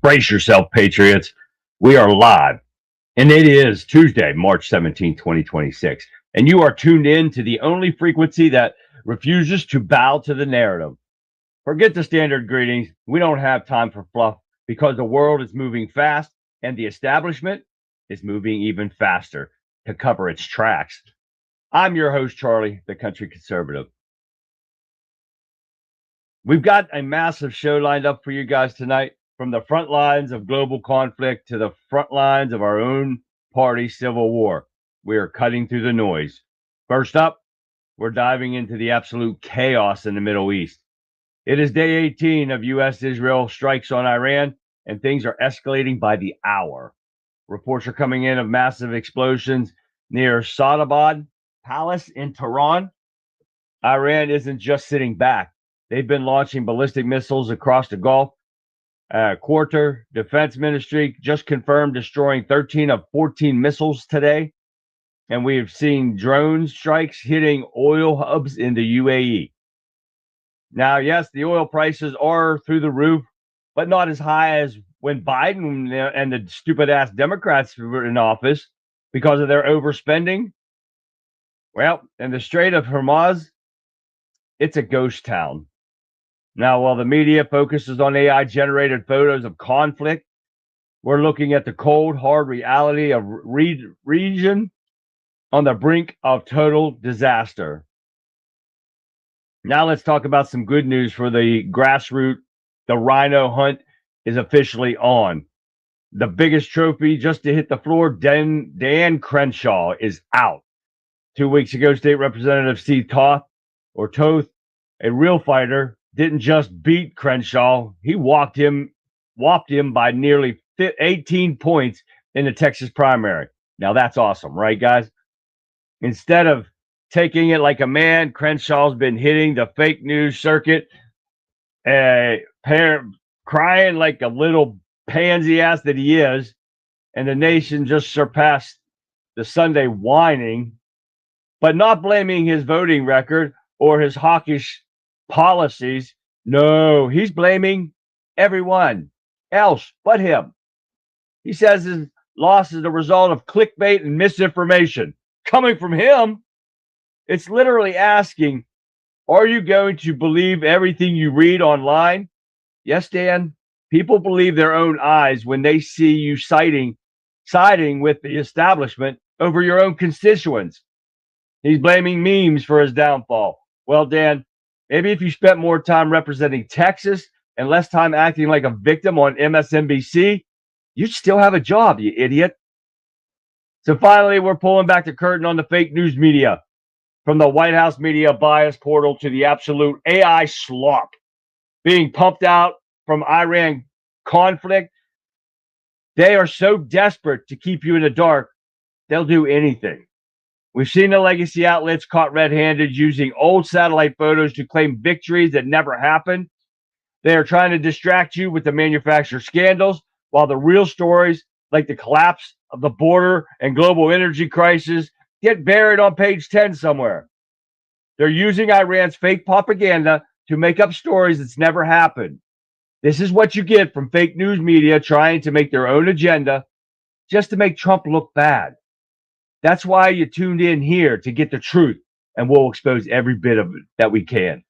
Brace yourself, Patriots. We are live, and it is Tuesday, March 17, 2026. And you are tuned in to the only frequency that refuses to bow to the narrative. Forget the standard greetings. We don't have time for fluff because the world is moving fast and the establishment is moving even faster to cover its tracks. I'm your host, Charlie, the country conservative. We've got a massive show lined up for you guys tonight, from the front lines of global conflict to the front lines of our own party civil war. We are cutting through the noise. First up, we're diving into the absolute chaos in the Middle East. It is day 18 of U.S.-Israel strikes on Iran, and things are escalating by the hour. Reports are coming in of massive explosions near Sadabad Palace in Tehran. Iran isn't just sitting back. They've been launching ballistic missiles across the Gulf. Quarter Defense Ministry just confirmed destroying 13 of 14 missiles today. And we have seen drone strikes hitting oil hubs in the UAE. Now, yes, the oil prices are through the roof, but not as high as when Biden and the stupid-ass Democrats were in office because of their overspending. Well, in the Strait of Hormuz, it's a ghost town. Now, while the media focuses on AI-generated photos of conflict, we're looking at the cold, hard reality of region on the brink of total disaster. Now let's talk about some good news for the grassroots. The rhino hunt is officially on. The biggest trophy just to hit the floor, Dan Crenshaw, is out. 2 weeks ago, State Representative Steve Toth, a real fighter, didn't just beat Crenshaw. He whopped him by nearly 18 points in the Texas primary. Now that's awesome, right, guys? Instead of taking it like a man, Crenshaw's been hitting the fake news circuit, crying like a little pansy ass that he is, and the nation just surpassed the Sunday whining, but not blaming his voting record or his hawkish policies. No, he's blaming everyone else but him. He says his loss is the result of clickbait and misinformation coming from him. It's literally asking, are you going to believe everything you read online? Yes, Dan, people believe their own eyes when they see you siding with the establishment over your own constituents. He's blaming memes for his downfall. Well, Dan, maybe if you spent more time representing Texas and less time acting like a victim on MSNBC, you'd still have a job, you idiot. So finally, we're pulling back the curtain on the fake news media. From the White House media bias portal to the absolute AI slop being pumped out from Iran conflict. They are so desperate to keep you in the dark, they'll do anything. We've seen the legacy outlets caught red-handed using old satellite photos to claim victories that never happened. They are trying to distract you with the manufactured scandals, while the real stories, like the collapse of the border and global energy crisis, get buried on page 10 somewhere. They're using Iran's fake propaganda to make up stories that's never happened. This is what you get from fake news media trying to make their own agenda just to make Trump look bad. That's why you tuned in here, to get the truth, and we'll expose every bit of it that we can.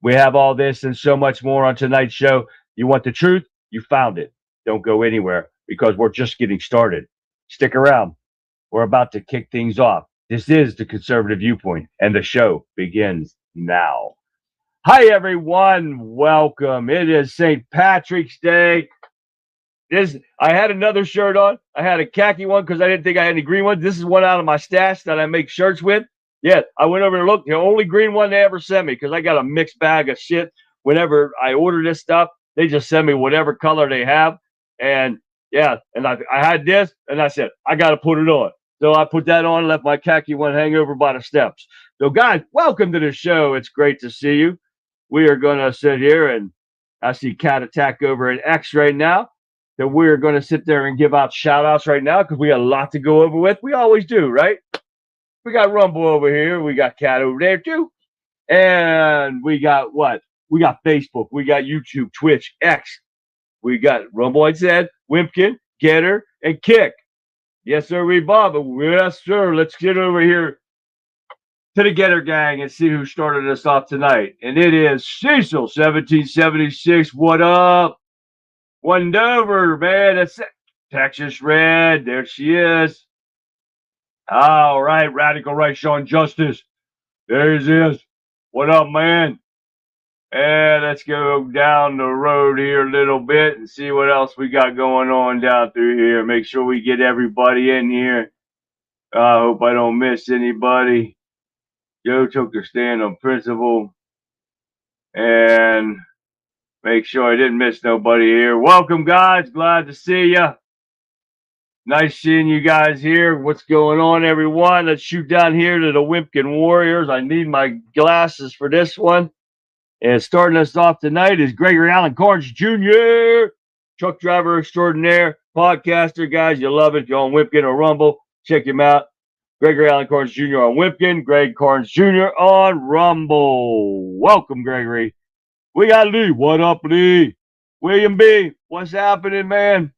We have all this and so much more on tonight's show. You want the truth? You found it. Don't go anywhere, because we're just getting started. Stick around. We're about to kick things off. This is the Conservative Viewpoint, and the show begins now. Hi, everyone. Welcome. It is St. Patrick's Day. I had another shirt on. I had a khaki one because I didn't think I had any green ones. This is one out of my stash that I make shirts with. Yeah, I went over and looked. The only green one they ever sent me, because I got a mixed bag of shit. Whenever I order this stuff, they just send me whatever color they have. And yeah, and I had this, and I said, I got to put it on. So I put that on and left my khaki one hang over by the steps. So guys, welcome to the show. It's great to see you. We are going to sit here, and I see Cat Attack over at X right now. So we're going to sit there and give out shout outs right now, because we got a lot to go over with. We always do, right? We got Rumble over here. We got Cat over there too. And we got what? We got Facebook. We got YouTube, Twitch, X. We got Rumble, I said, Wimpkin, Getter, and Kick. Yes, sir, Bob. Yes, sir. Let's get over here to the Getter Gang and see who started us off tonight. And it is Cecil, 1776. What up? Wendover, man. That's it. Texas Red. There she is. All right. Radical Right, Sean Justice. There he is. What up, man? And let's go down the road here a little bit and see what else we got going on down through here. Make sure we get everybody in here. I hope I don't miss anybody. Joe took a stand on principle. And make sure I didn't miss nobody here. Welcome, guys. Glad to see you. Nice seeing you guys here. What's going on, everyone? Let's shoot down here to the Wimpkin Warriors. I need my glasses for this one. And starting us off tonight is Gregory Allen Carnes Jr., truck driver extraordinaire, podcaster, guys. You love it. If you're on Wimpkin or Rumble, check him out. Gregory Allen Carnes Jr. on Wimpkin, Greg Carnes Jr. on Rumble. Welcome, Gregory. We got Lee. What up, Lee? William B., what's happening, man?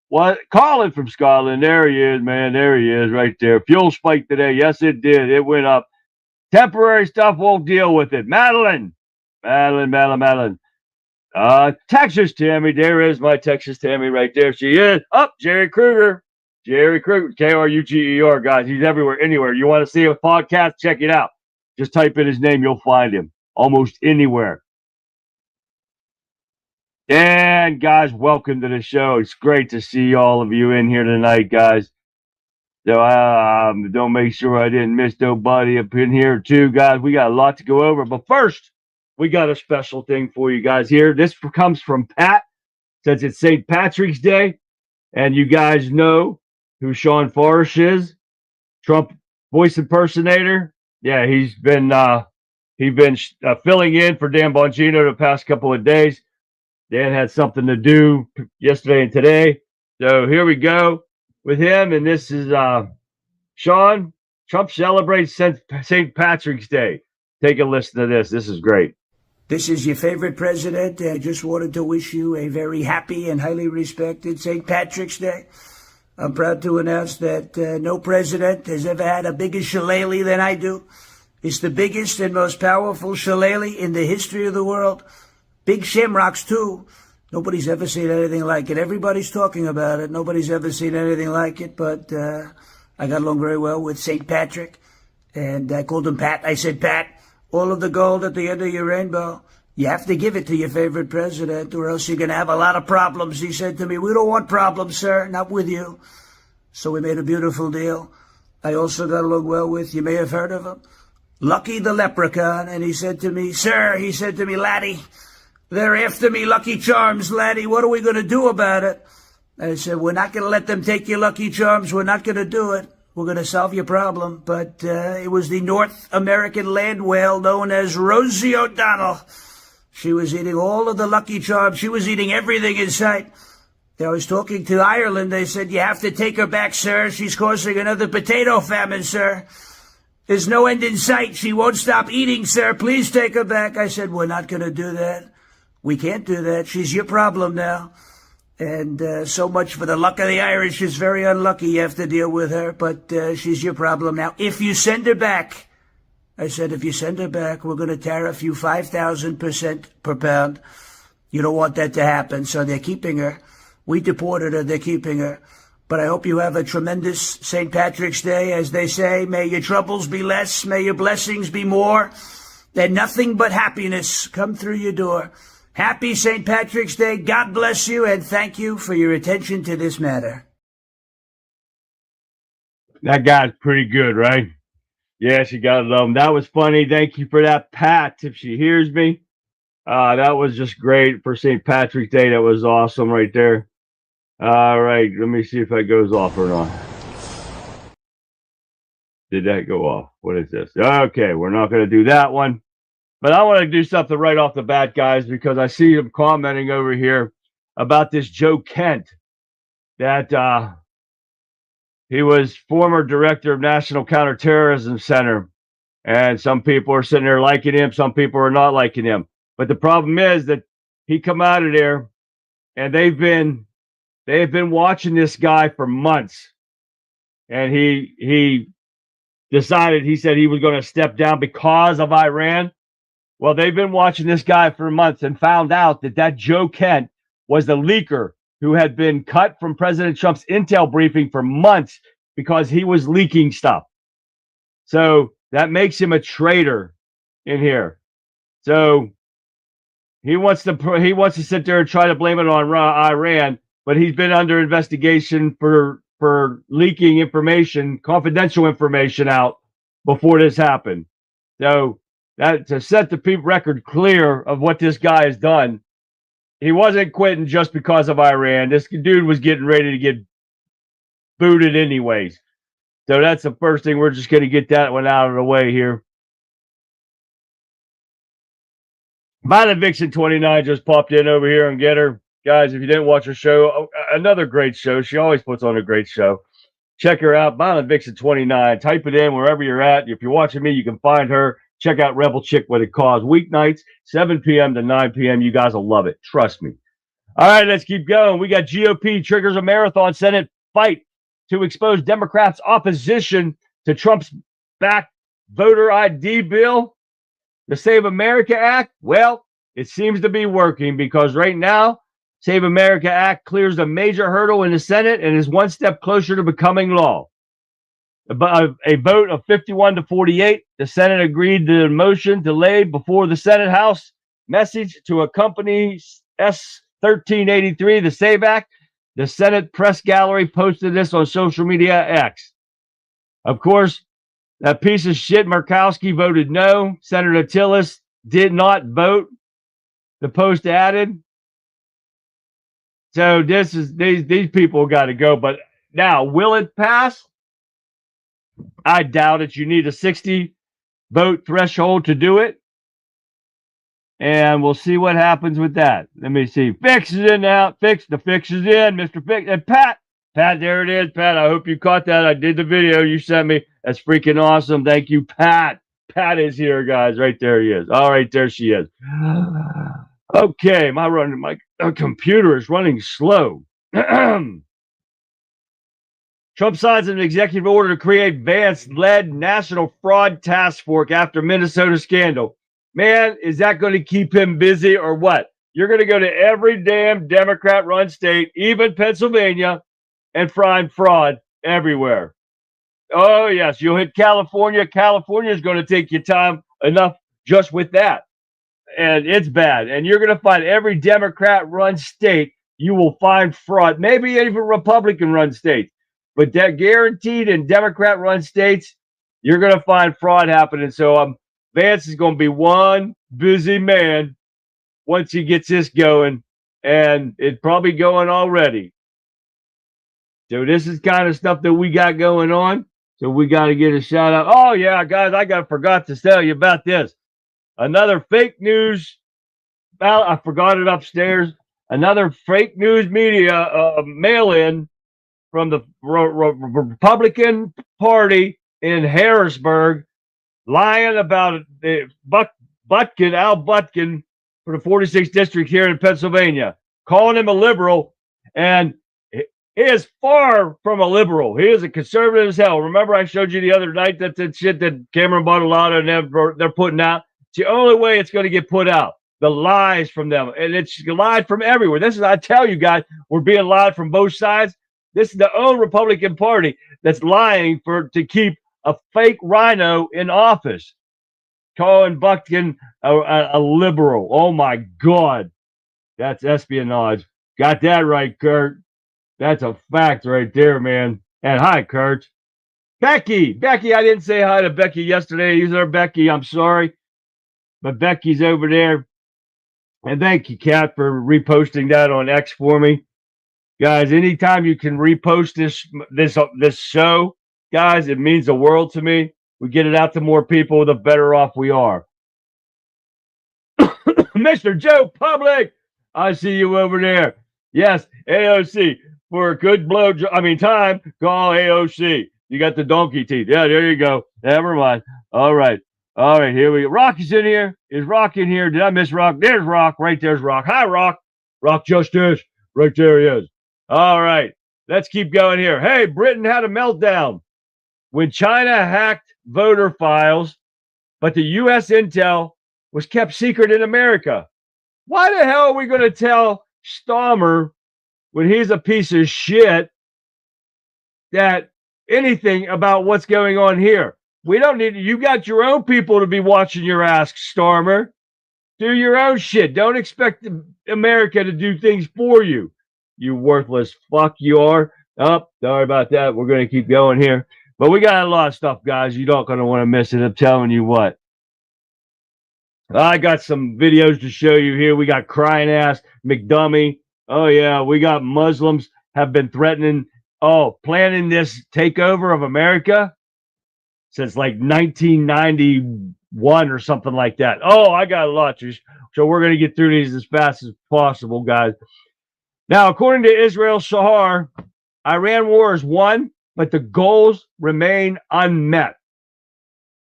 What? Colin from Scotland. There he is, man. There he is right there. Fuel spike today. Yes, it did. It went up. Temporary stuff, won't deal with it. Madeline. Texas Tammy. There is my Texas Tammy right there. She is. Up, Jerry Kruger. Kruger, guys. He's everywhere, anywhere. You want to see a podcast? Check it out. Just type in his name. You'll find him almost anywhere. And guys, welcome to the show. It's great to see all of you in here tonight, guys. So don't make sure I didn't miss nobody up in here too, guys. We got a lot to go over. But first, we got a special thing for you guys here. This comes from Pat, since it's St. Patrick's Day. And you guys know who Sean Farish is, Trump voice impersonator. Yeah, he's been filling in for Dan Bongino the past couple of days. Dan had something to do yesterday and today. So here we go with him. And this is Sean. Trump celebrates St. Patrick's Day. Take a listen to this. This is great. This is your favorite president. I just wanted to wish you a very happy and highly respected St. Patrick's Day. I'm proud to announce that no president has ever had a bigger shillelagh than I do. It's the biggest and most powerful shillelagh in the history of the world. Big shamrocks, too. Nobody's ever seen anything like it. Everybody's talking about it. Nobody's ever seen anything like it, but I got along very well with St. Patrick, and I called him Pat. I said, Pat, all of the gold at the end of your rainbow, you have to give it to your favorite president, or else you're going to have a lot of problems. He said to me, we don't want problems, sir, not with you. So we made a beautiful deal. I also got along well with, you may have heard of him, Lucky the Leprechaun, and he said to me, sir, he said to me, laddie, they're after me, Lucky Charms, laddie. What are we going to do about it? I said, we're not going to let them take your Lucky Charms. We're not going to do it. We're going to solve your problem. But it was the North American land whale known as Rosie O'Donnell. She was eating all of the Lucky Charms. She was eating everything in sight. I was talking to Ireland. They said, you have to take her back, sir. She's causing another potato famine, sir. There's no end in sight. She won't stop eating, sir. Please take her back. I said, we're not going to do that. We can't do that. She's your problem now. And so much for the luck of the Irish. It's very unlucky you have to deal with her, but she's your problem now. If you send her back, I said, if you send her back, we're going to tariff you 5,000% per pound. You don't want that to happen, so they're keeping her. We deported her. They're keeping her. But I hope you have a tremendous St. Patrick's Day. As they say, may your troubles be less, may your blessings be more, and nothing but happiness come through your door. Happy St. Patrick's Day. God bless you, and thank you for your attention to this matter. That guy's pretty good, right? Yes, you got to love him. That was funny. Thank you for that, Pat, if she hears me. That was just great for St. Patrick's Day. That was awesome right there. All right, let me see if that goes off or not. Did that go off? What is this? Okay, we're not going to do that one. But I want to do something right off the bat, guys, because I see them commenting over here about this Joe Kent, that he was former director of National Counterterrorism Center. And some people are sitting there liking him. Some people are not liking him. But the problem is that he come out of there and they've been watching this guy for months. And he decided, he said he was going to step down because of Iran. Well, they've been watching this guy for months and found out that Joe Kent was the leaker who had been cut from President Trump's intel briefing for months because he was leaking stuff. So that makes him a traitor in here. So he wants to sit there and try to blame it on Iran, but he's been under investigation for leaking information, confidential information out before this happened. So that to set the record clear of what this guy has done, he wasn't quitting just because of Iran. This dude was getting ready to get booted anyways. So that's the first thing. We're just going to get that one out of the way here. Violent Vixen 29 just popped in over here and get her. Guys, if you didn't watch her show, another great show. She always puts on a great show. Check her out, Violent Vixen 29. Type it in wherever you're at. If you're watching me, you can find her. Check out Rebel Chick What It Cause. Weeknights, 7 p.m. to 9 p.m. You guys will love it. Trust me. All right, let's keep going. We got GOP triggers a marathon Senate fight to expose Democrats' opposition to Trump's backed voter ID bill. The Save America Act, well, it seems to be working because right now, Save America Act clears a major hurdle in the Senate and is one step closer to becoming law. A vote of 51 to 48, the Senate agreed to the motion delayed before the Senate House message to accompany S1383, the SAVE Act. The Senate press gallery posted this on social media X. Of course, that piece of shit Murkowski voted no. Senator Tillis did not vote. The Post added. So these people got to go. But now, will it pass? I doubt it. You need a 60 vote threshold to do it. And we'll see what happens with that. Let me see. Fix is in now. The fix is in, Mr. Fix. And Pat, there it is. Pat, I hope you caught that. I did the video you sent me. That's freaking awesome. Thank you, Pat. Pat is here, guys. Right there he is. All right, there she is. Okay, my computer is running slow. Trump signs an executive order to create Vance-led National Fraud Task Force after Minnesota scandal. Man, is that going to keep him busy or what? You're going to go to every damn Democrat-run state, even Pennsylvania, and find fraud everywhere. Oh, yes, you'll hit California. California is going to take your time enough just with that. And it's bad. And you're going to find every Democrat-run state, you will find fraud. Maybe even Republican-run states. But that guaranteed in Democrat-run states, you're going to find fraud happening. So Vance is going to be one busy man once he gets this going. And it's probably going already. So this is kind of stuff that we got going on. So we got to get a shout out. Oh, yeah, guys, I forgot to tell you about this. Another fake news. Well, I forgot it upstairs. Another fake news media mail-in from the Republican Party in Harrisburg, lying about Al Butkin for the 46th district here in Pennsylvania, calling him a liberal, and he is far from a liberal. He is a conservative as hell. Remember I showed you the other night that shit that Cameron bought a lot and they're putting out? It's the only way it's going to get put out. The lies from them. And it's lied from everywhere. This is, I tell you guys, we're being lied from both sides. This is the own Republican Party that's lying to keep a fake rhino in office. Calling Butkin a liberal. Oh, my God. That's espionage. Got that right, Kurt. That's a fact right there, man. And hi, Kurt. Becky, I didn't say hi to Becky yesterday. Use her, Becky. I'm sorry. But Becky's over there. And thank you, Kat, for reposting that on X for me. Guys, anytime you can repost this show, guys, it means the world to me. We get it out to more people, the better off we are. Mr. Joe Public, I see you over there. Yes, AOC. For a good time, call AOC. You got the donkey teeth. Yeah, there you go. Never mind. All right, here we go. Rock is in here. Is Rock in here? Did I miss Rock? There's Rock. Right there's Rock. Hi, Rock. Rock Justice. Right there he is. All right. Let's keep going here. Hey, Britain had a meltdown when China hacked voter files, but the U.S. intel was kept secret in America. Why the hell are we going to tell Stammer, when he's a piece of shit, that anything about what's going on here? We don't need, you got your own people to be watching your ass, Starmer. Do your own shit. Don't expect America to do things for you. You worthless fuck you are. Oh, sorry about that. We're going to keep going here. But we got a lot of stuff, guys. You're not going to want to miss it. I'm telling you what. I got some videos to show you here. We got crying ass McDummy. Oh, yeah. We got Muslims have been threatening, planning this takeover of America since like 1991 or something like that. Oh, I got a lot. So we're going to get through these as fast as possible, guys. Now, according to Israel Sahar, Iran war is won, but the goals remain unmet,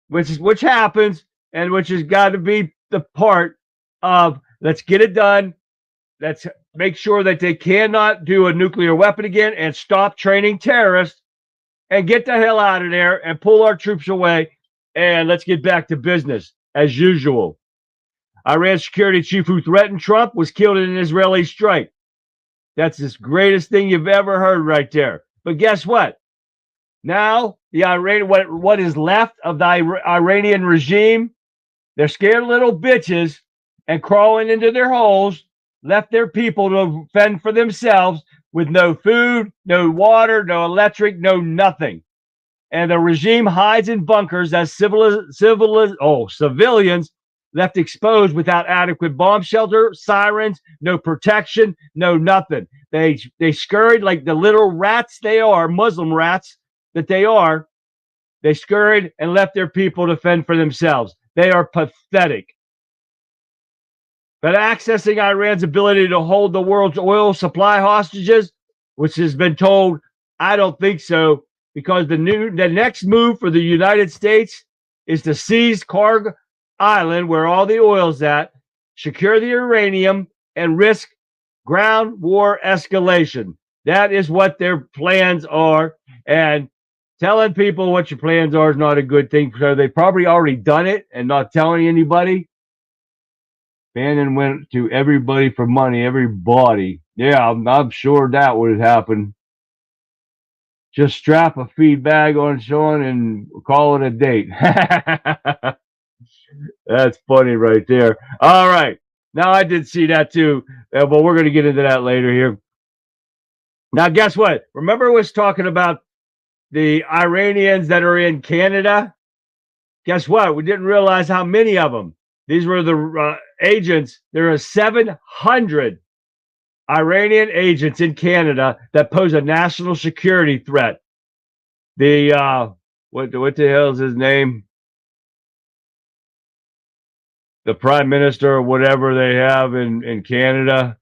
which happens, and which has got to be the part of let's get it done. Let's make sure that they cannot do a nuclear weapon again and stop training terrorists and get the hell out of there and pull our troops away. And let's get back to business as usual. Iran's security chief who threatened Trump was killed in an Israeli strike. That's the greatest thing you've ever heard right there. But guess what? Now, the what is left of the Iranian regime, they're scared little bitches and crawling into their holes, left their people to fend for themselves with no food, no water, no electric, no nothing. And the regime hides in bunkers as civilians left exposed without adequate bomb shelter, sirens, no protection, no nothing. They scurried like the little rats they are, Muslim rats that they are. They scurried and left their people to fend for themselves. They are pathetic. But accessing Iran's ability to hold the world's oil supply hostages, which has been told, I don't think so, because the next move for the United States is to seize Karg Island, where all the oil's at, secure the uranium, and risk ground war escalation. That is what their plans are. And telling people what your plans are is not a good thing. So they've probably already done it and not telling anybody. Bannon went to everybody for money, everybody. Yeah, I'm sure that would have happened. Just strap a feed bag on Sean and call it a date. That's funny right there. All right. Now, I did see that too, but we're going to get into that later here. Now, guess what? Remember I was talking about the Iranians that are in Canada? Guess what? We didn't realize how many of them. These were the agents. There are 700 Iranian agents in Canada that pose a national security threat. The, what the hell is his name? The prime minister or whatever they have in Canada.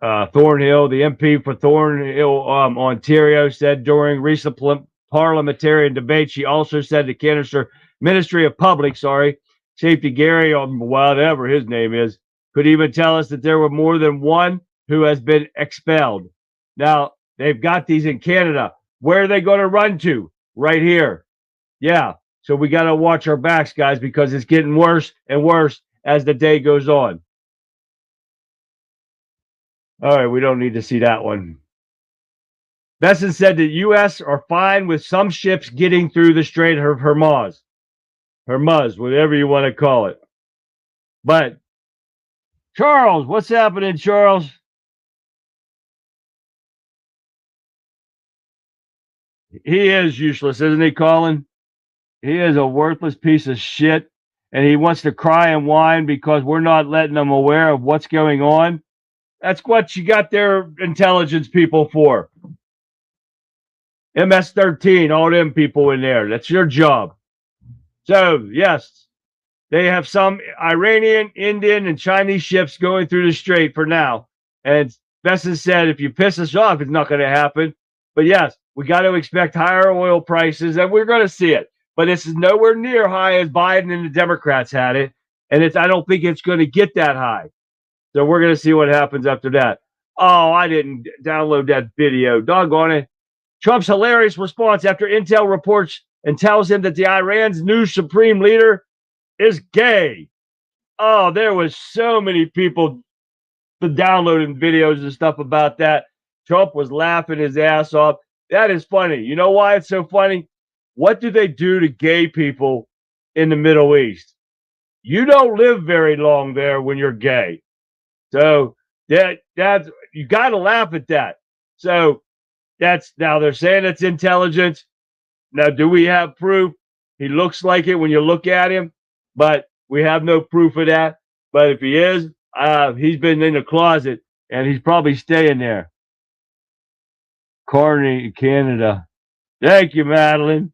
Thornhill, the MP for Thornhill, Ontario, said during recent parliamentarian debate, she also said the Canada Ministry of Public, Safety, Gary, or whatever his name is, could even tell us that there were more than one who has been expelled. Now, they've got these in Canada. Where are they going to run to? Right here. Yeah. So we got to watch our backs, guys, because it's getting worse and worse as the day goes on. All right, we don't need to see that one. Besson said the U.S. are fine with some ships getting through the Strait of Hormuz. Hormuz, whatever you want to call it. But, Charles, what's happening, Charles? He is useless, isn't he, Colin? He is a worthless piece of shit, and he wants to cry and whine because we're not letting him aware of what's going on. That's what you got their intelligence people for. MS-13, all them people in there. That's your job. So, yes, they have some Iranian, Indian, and Chinese ships going through the strait for now. And Besson said, if you piss us off, it's not going to happen. But yes, we got to expect higher oil prices, and we're going to see it. But this is nowhere near high as Biden and the Democrats had it. And I don't think it's going to get that high. So we're going to see what happens after that. Oh, I didn't download that video. Doggone it. Trump's hilarious response after Intel reports and tells him that the Iran's new supreme leader is gay. Oh, there was so many people downloading videos and stuff about that. Trump was laughing his ass off. That is funny. You know why it's so funny? What do they do to gay people in the Middle East? You don't live very long there when you're gay. So that's you got to laugh at that. So that's now they're saying it's intelligence. Now, do we have proof? He looks like it when you look at him, but we have no proof of that. But if he is, he's been in the closet and he's probably staying there. Carney, Canada. Thank you, Madeline.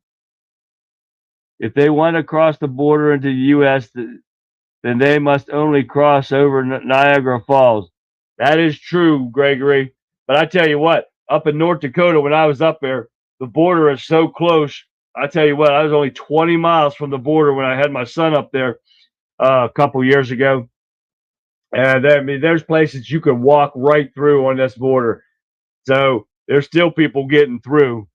If they want to cross the border into the U.S., then they must only cross over Niagara Falls. That is true, Gregory. But I tell you what, up in North Dakota, when I was up there, the border is so close. I tell you what, I was only 20 miles from the border when I had my son up there a couple years ago. And I mean, there's places you can walk right through on this border. So there's still people getting through.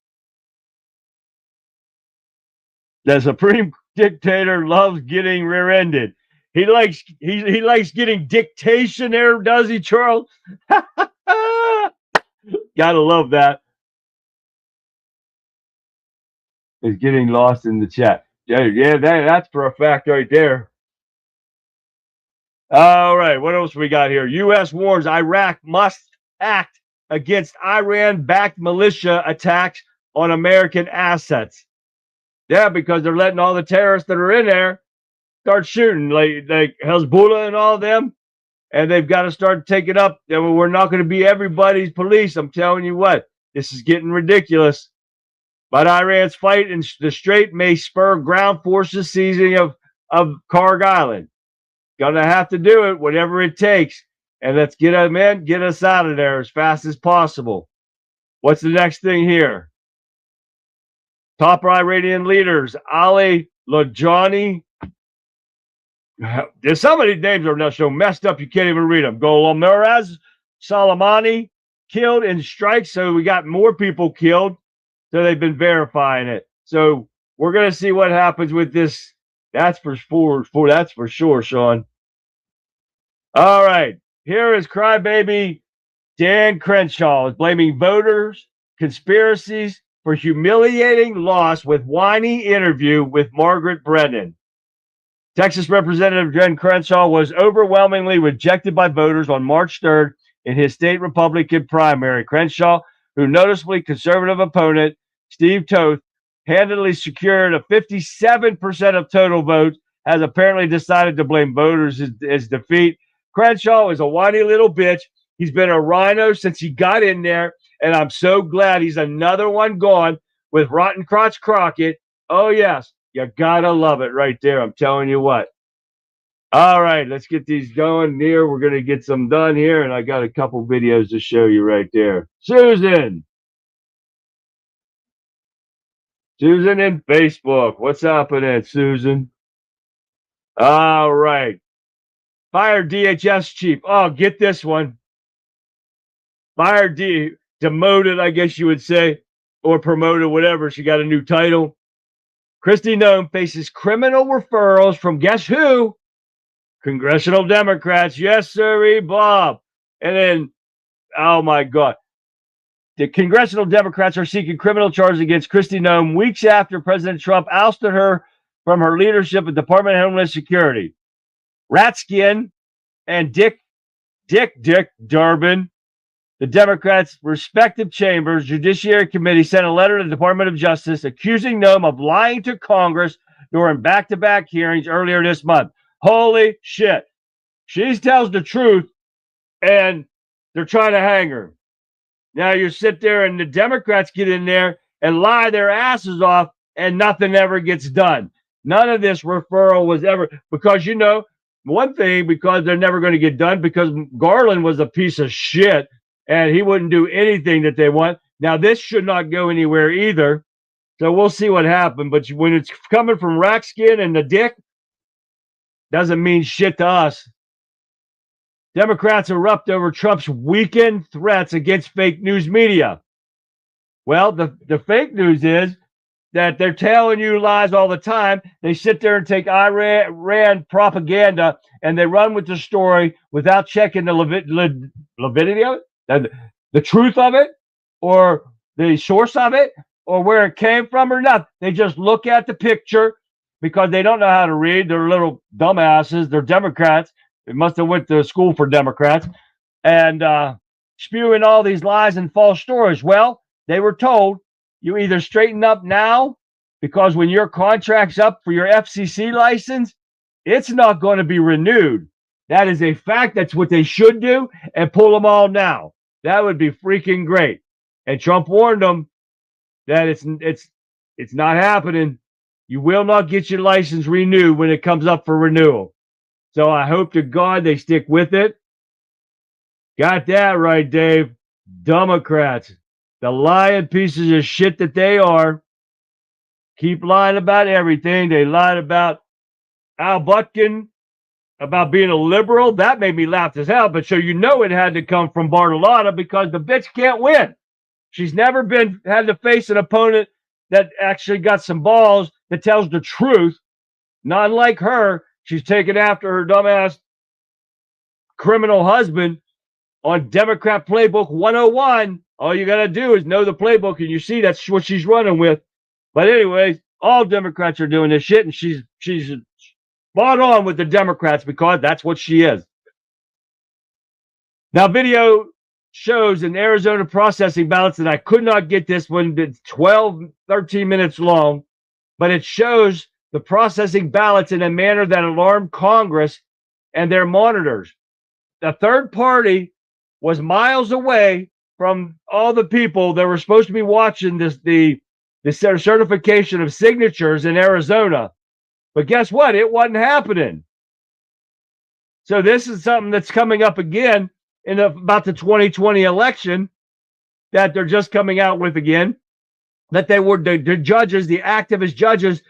The Supreme Dictator loves getting rear-ended. He likes getting dictation there, does he, Charles? Gotta love that. Is getting lost in the chat. Yeah, that's for a fact right there. All right, what else we got here? U.S. warns Iraq must act against Iran-backed militia attacks on American assets. Yeah, because they're letting all the terrorists that are in there start shooting, like Hezbollah and all of them, and they've got to start taking up. We're not going to be everybody's police. I'm telling you what, this is getting ridiculous. But Iran's fight in the Strait may spur ground forces seizing of Karg Island. Gonna have to do it, whatever it takes. And let's get them in, get us out of there as fast as possible. What's the next thing here? Top Iranian leaders, Ali Lajani. Some of these names are now so messed up you can't even read them. Ghulam Miraz Soleimani killed in strikes, so we got more people killed. So they've been verifying it. So we're gonna see what happens with this. That's for sure, Sean. All right, here is crybaby Dan Crenshaw is blaming voters, conspiracies for humiliating loss with whiny interview with Margaret Brennan. Texas Representative Dan Crenshaw was overwhelmingly rejected by voters on March 3rd in his state Republican primary. Crenshaw, who noticeably conservative opponent Steve Toth handily secured a 57% of total votes, has apparently decided to blame voters his defeat. Crenshaw is a whiny little bitch. He's been a rhino since he got in there, and I'm so glad he's another one gone with Rotten Crotch Crockett. Oh, yes, you gotta love it right there. I'm telling you what. All right, let's get these going here. We're going to get some done here, and I got a couple videos to show you right there. Susan in Facebook. What's happening, Susan? All right. Fired DHS chief. Oh, get this one. Fired demoted, I guess you would say, or promoted, whatever. She got a new title. Kristi Noem faces criminal referrals from guess who? Congressional Democrats. Yes, sirree, Bob. And then, oh my God. The congressional Democrats are seeking criminal charges against Kristi Noem weeks after President Trump ousted her from her leadership at the Department of Homeland Security. Ratskin and Dick Durbin, the Democrats' respective chambers, Judiciary Committee, sent a letter to the Department of Justice accusing Noem of lying to Congress during back-to-back hearings earlier this month. Holy shit. She tells the truth, and they're trying to hang her. Now you sit there and the Democrats get in there and lie their asses off and nothing ever gets done. None of this referral was ever, because you know, one thing, because they're never going to get done because Garland was a piece of shit and he wouldn't do anything that they want. Now this should not go anywhere either. So we'll see what happens. But when it's coming from Ratskin and the Dick, doesn't mean shit to us. Democrats erupt over Trump's weekend threats against fake news media. Well, the fake news is that they're telling you lies all the time. They sit there and take Iran propaganda and they run with the story without checking the validity of it, the truth of it, or the source of it, or where it came from or not. They just look at the picture because they don't know how to read. They're little dumbasses. They're Democrats. They must have went to school for Democrats and spewing all these lies and false stories. Well, they were told, you either straighten up now, because when your contract's up for your FCC license, it's not going to be renewed. That is a fact. That's what they should do, and pull them all now. That would be freaking great. And Trump warned them that it's not happening. You will not get your license renewed when it comes up for renewal. So I hope to God they stick with it. Got that right, Dave. Democrats. The lying pieces of shit that they are, keep lying about everything. They lied about Al Butkin, about being a liberal. That made me laugh as hell. But so you know it had to come from Bartolotta because the bitch can't win. She's never had to face an opponent that actually got some balls that tells the truth. Not like her. She's taken after her dumbass criminal husband on Democrat Playbook 101. All you got to do is know the playbook, and you see that's what she's running with. But anyways, all Democrats are doing this shit, and she's spot on with the Democrats because that's what she is. Now, video shows an Arizona processing ballots, and I could not get this one. It's 13 minutes long, but it shows the processing ballots in a manner that alarmed Congress and their monitors. The third party was miles away from all the people that were supposed to be watching the certification of signatures in Arizona. But guess what? It wasn't happening. So this is something that's coming up again in about the 2020 election that they're just coming out with again, that they were the judges, the activist judges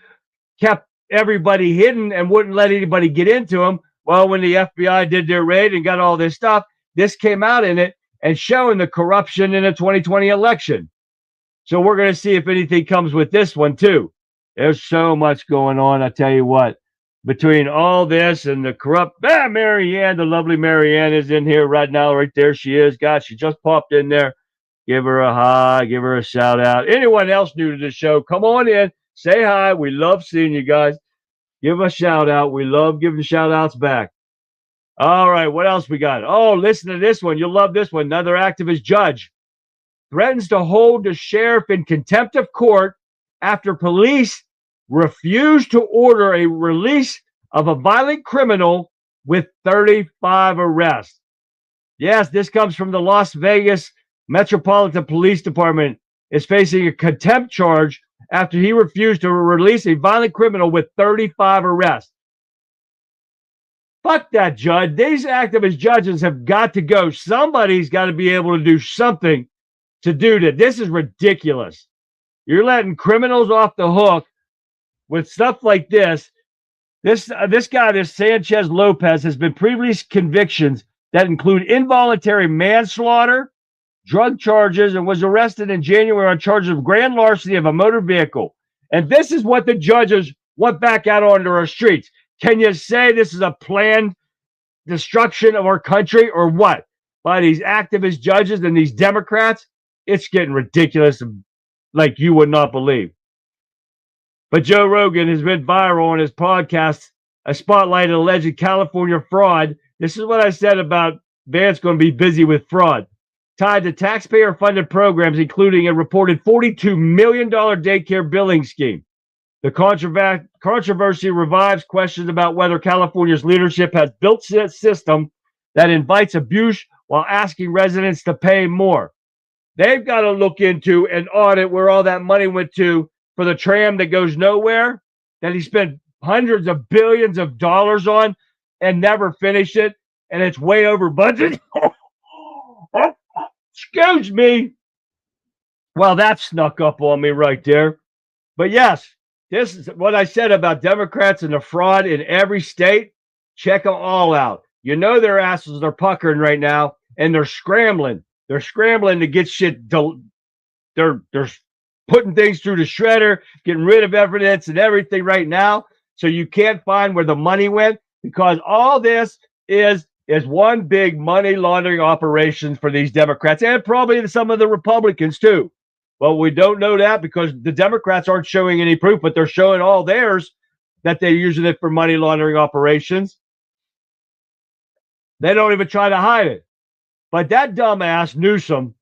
kept everybody hidden and wouldn't let anybody get into them. Well, when the FBI did their raid and got all this stuff, this came out in it and showing the corruption in the 2020 election. So we're going to see if anything comes with this one too. There's so much going on, I tell you what. Between all this and the corrupt, Marianne, the lovely Marianne is in here right now. Right there she is. God, she just popped in there. Give her a hi, give her a shout out. Anyone else new to the show, come on in, say hi. We love seeing you guys. Give a shout out. We love giving shout outs back. All right, what else we got? Oh, listen to this one. You'll love this one. Another activist judge threatens to hold the sheriff in contempt of court after police refused to order a release of a violent criminal with 35 arrests. Yes, this comes from the Las Vegas Metropolitan Police Department. Is facing a contempt charge after he refused to release a violent criminal with 35 arrests. Fuck that judge. These activist judges have got to go. Somebody's got to be able to do something to do that. This is ridiculous. You're letting criminals off the hook with stuff like this. This guy, this Sanchez Lopez, has been previous convictions that include involuntary manslaughter, drug charges, and was arrested in January on charges of grand larceny of a motor vehicle. And this is what the judges want back out onto our streets. Can you say this is a planned destruction of our country or what? By these activist judges and these Democrats? It's getting ridiculous, like you would not believe. But Joe Rogan has been viral on his podcast, a spotlight of alleged California fraud. This is what I said about Vance going to be busy with fraud. Tied to taxpayer-funded programs, including a reported $42 million daycare billing scheme. The controversy revives questions about whether California's leadership has built a system that invites abuse while asking residents to pay more. They've got to look into and audit where all that money went to for the tram that goes nowhere, that he spent hundreds of billions of dollars on and never finished it, and it's way over budget. Excuse me. Well, that snuck up on me right there. But yes, this is what I said about Democrats and the fraud in every state. Check them all out. You know their asses are puckering right now, and they're scrambling. They're scrambling to get shit. They're putting things through the shredder, getting rid of evidence and everything right now. So you can't find where the money went, because all this is one big money laundering operation for these Democrats and probably some of the Republicans too. Well, we don't know that because the Democrats aren't showing any proof, but they're showing all theirs that they're using it for money laundering operations. They don't even try to hide it. But that dumbass Newsom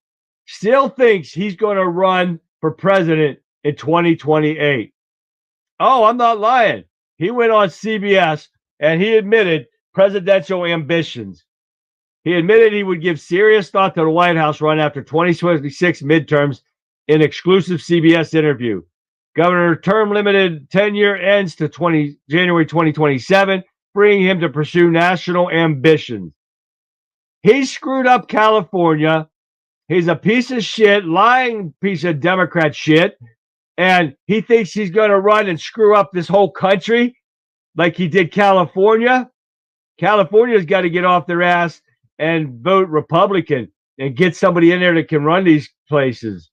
still thinks he's going to run for president in 2028. Oh, I'm not lying. He went on CBS and he admitted presidential ambitions. He admitted he would give serious thought to the White House run after 2026 midterms in exclusive CBS interview. Governor term limited 10-year ends to January 2027, freeing him to pursue national ambitions. He screwed up California. He's a piece of shit, lying piece of Democrat shit. And he thinks he's going to run and screw up this whole country like he did California. California's got to get off their ass and vote Republican and get somebody in there that can run these places.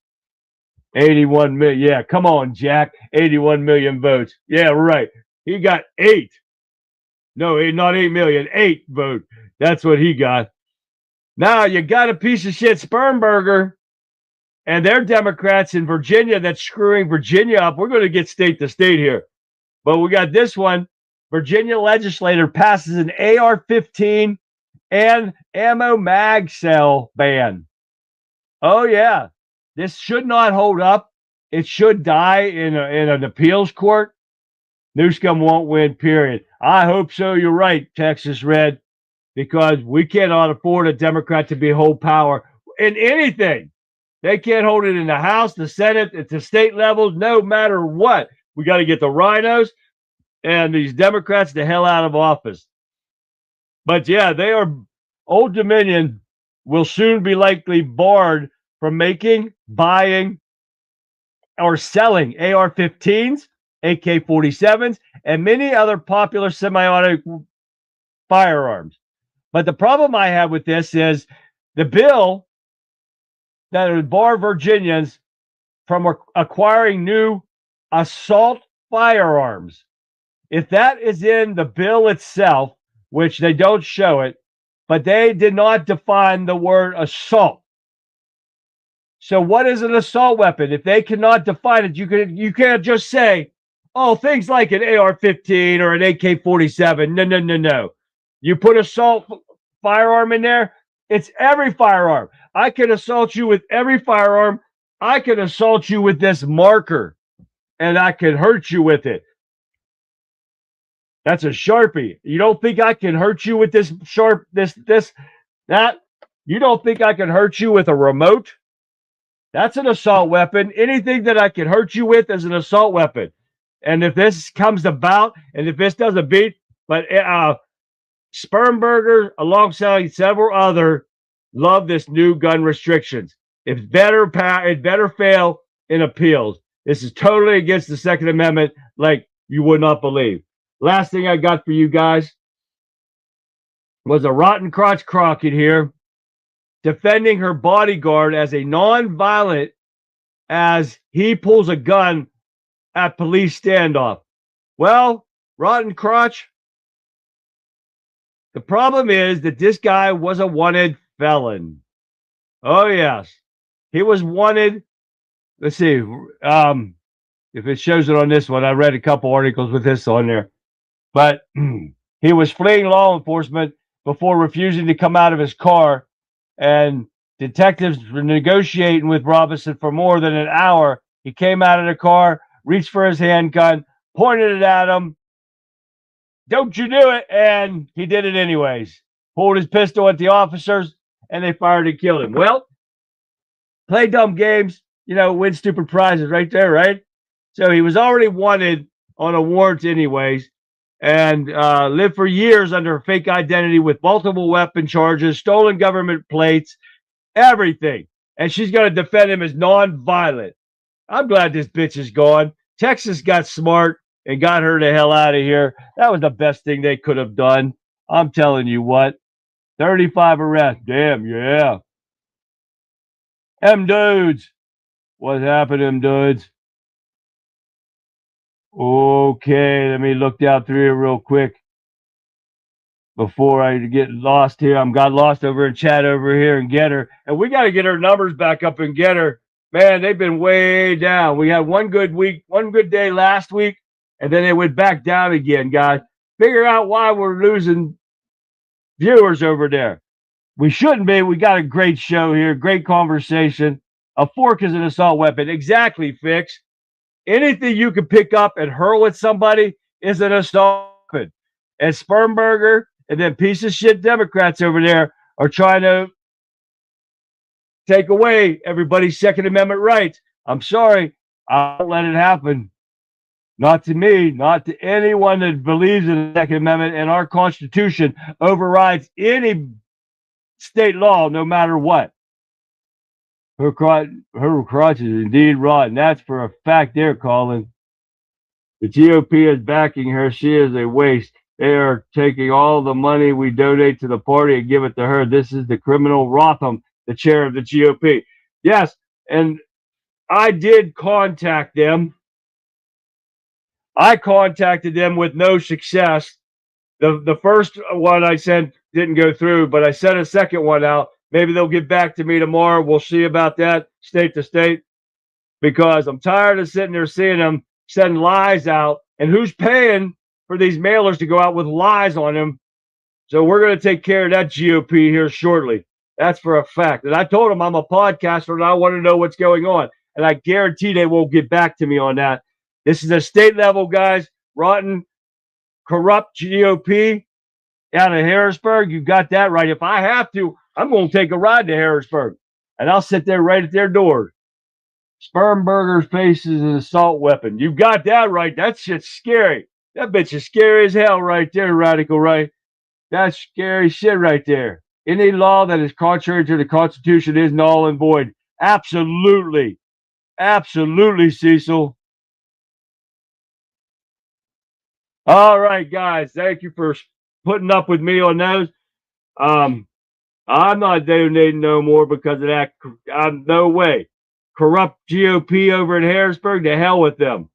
81 million. Yeah, come on, Jack. 81 million votes. Yeah, right. He got 8. No, not 8 million. 8 vote. That's what he got. Now you got a piece of shit Spermberger, and they're Democrats in Virginia that's screwing Virginia up. We're going to get state to state here. But we got this one. Virginia legislator passes an AR-15 and ammo mag sale ban. Oh, yeah. This should not hold up. It should die in an appeals court. Newsom won't win, period. I hope so. You're right, Texas Red, because we cannot afford a Democrat to behold power in anything. They can't hold it in the House, the Senate, at the state levels, no matter what. We got to get the Rhinos and these Democrats the hell out of office. But yeah, Old Dominion will soon be likely barred from making, buying, or selling AR-15s, AK-47s, and many other popular semi-automatic firearms. But the problem I have with this is the bill that would bar Virginians from acquiring new assault firearms. If that is in the bill itself, which they don't show it, but they did not define the word assault. So what is an assault weapon? If they cannot define it, you can't just say, oh, things like an AR-15 or an AK-47. No. You put assault firearm in there, it's every firearm. I can assault you with every firearm. I can assault you with this marker, and I can hurt you with it. That's a Sharpie. You don't think I can hurt you with this that? You don't think I can hurt you with a remote? That's an assault weapon. Anything that I can hurt you with is an assault weapon. And if this comes about, and if this doesn't beat, but Spermberger, alongside several other, love this new gun restrictions. It better fail in appeals. This is totally against the Second Amendment, like you would not believe. Last thing I got for you guys was a rotten crotch Crockett here, defending her bodyguard as a non-violent as he pulls a gun at police standoff. Well, rotten crotch, the problem is that this guy was a wanted felon. Oh, yes. He was wanted. Let's see. If it shows it on this one, I read a couple articles with this on there. But he was fleeing law enforcement before refusing to come out of his car. And detectives were negotiating with Robinson for more than an hour. He came out of the car, reached for his handgun, pointed it at him. Don't you do it. And he did it anyways. Pulled his pistol at the officers, and they fired and killed him. Well, play dumb games, win stupid prizes right there, right? So he was already wanted on a warrant anyways, and lived for years under a fake identity with multiple weapon charges, stolen government plates, everything. And she's going to defend him as non-violent. I'm glad this bitch is gone. Texas got smart and got her the hell out of here. That was the best thing they could have done. I'm telling you what, 35 arrests. Damn, yeah. Them dudes. What's happened, them dudes? Okay, let me look down through here real quick before I get lost here. I'm got lost over in chat over here in Getter, and we got to get our numbers back up in Getter. Man, they've been way down. We had one good week, one good day last week, and then it went back down again, guys. Figure out why we're losing viewers over there. We shouldn't be. We got a great show here, great conversation. A fork is an assault weapon. Exactly, Fix. Anything you can pick up and hurl at somebody is an assault weapon. And Spermberger and then piece of shit Democrats over there are trying to take away everybody's Second Amendment rights. I'm sorry. I won't let it happen. Not to me, not to anyone that believes in the Second Amendment, and our Constitution overrides any state law, no matter what. Her crotch is indeed rotten. That's for a fact there, Colin. The GOP is backing her. She is a waste. They are taking all the money we donate to the party and give it to her. This is the criminal Rotham, the chair of the GOP. Yes, and I did contact them. I contacted them with no success. The first one I sent didn't go through, but I sent a second one out. Maybe they'll get back to me tomorrow. We'll see about that state to state, because I'm tired of sitting there seeing them sending lies out. And who's paying for these mailers to go out with lies on them? So we're going to take care of that GOP here shortly. That's for a fact. And I told them I'm a podcaster and I want to know what's going on. And I guarantee they won't get back to me on that. This is a state level, guys. Rotten, corrupt GOP out of Harrisburg. You got that right. If I have to, I'm going to take a ride to Harrisburg, and I'll sit there right at their door. Spermberger's face is an assault weapon. You got that right. That shit's scary. That bitch is scary as hell right there, Radical Right. That's scary shit right there. Any law that is contrary to the Constitution is null and void. Absolutely. Absolutely, Cecil. All right, guys. Thank you for putting up with me on those. I'm not donating no more because of that. No way. Corrupt GOP over in Harrisburg, to hell with them.